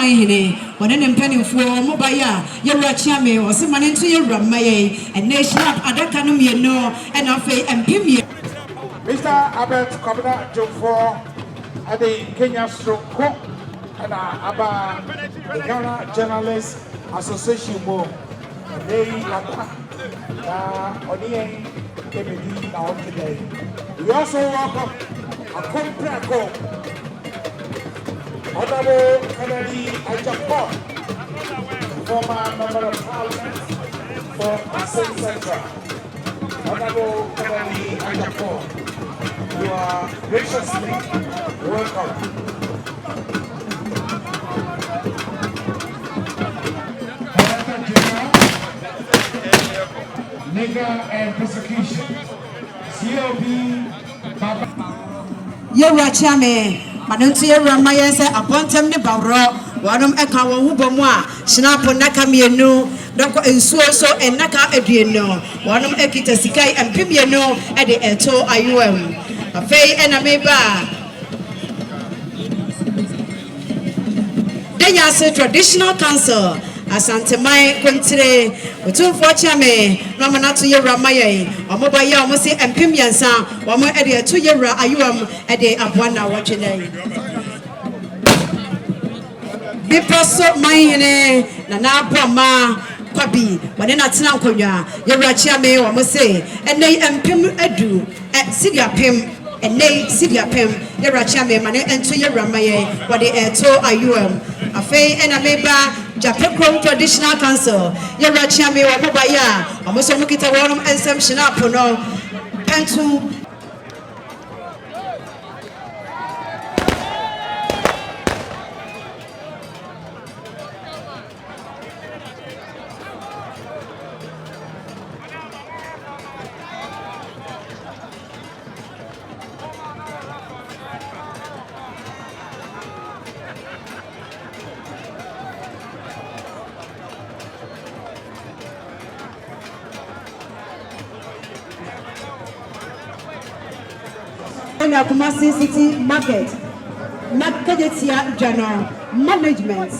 Hine, when an penny for Mobaya, Yerachame, or someone into your Ramaye, and nation up Adakanum, no, and Afe and Pimia. Mr. Albert Komina Jumfo at the Kenya Stroke and Abba Ghana Journalists Association Mo. They Odie Kemedi now today. We also welcome a Comprako Honorable Konadu Yiadom, former member of Parliament for Assin Central. Honorable Konadu Yiadom, you are graciously welcome. Nigger and persecution. COB Baba. Yerachame, Manunti Ramaya said, Apontam de Baro, Wadum Eka Wubomwa, Snapo Nakamiano, Doko and Suoso and Naka Edriano, Wadum Ekita Sikai and Pimiano at the Eto IUM. A fay and a meba. They are traditional council. Asante mai kwentire otumfo chame no manato yewra maye omobaya omosi empimiansa womo ede to yewra ayuam ede aboana wotwene bipaso mai na na aboma kwabi wone na tena nkonwa yewra chame womosi ene empim adu sidia pem ene sidia pem yewra chame mane ento yewra maye wode eto ayuam afei ena meba Japekro Traditional Council, Yerachame or Mobaya, almost a Mukita Warum and some Shinapono, Pentu. Kumasi City Market, Marketia General Management.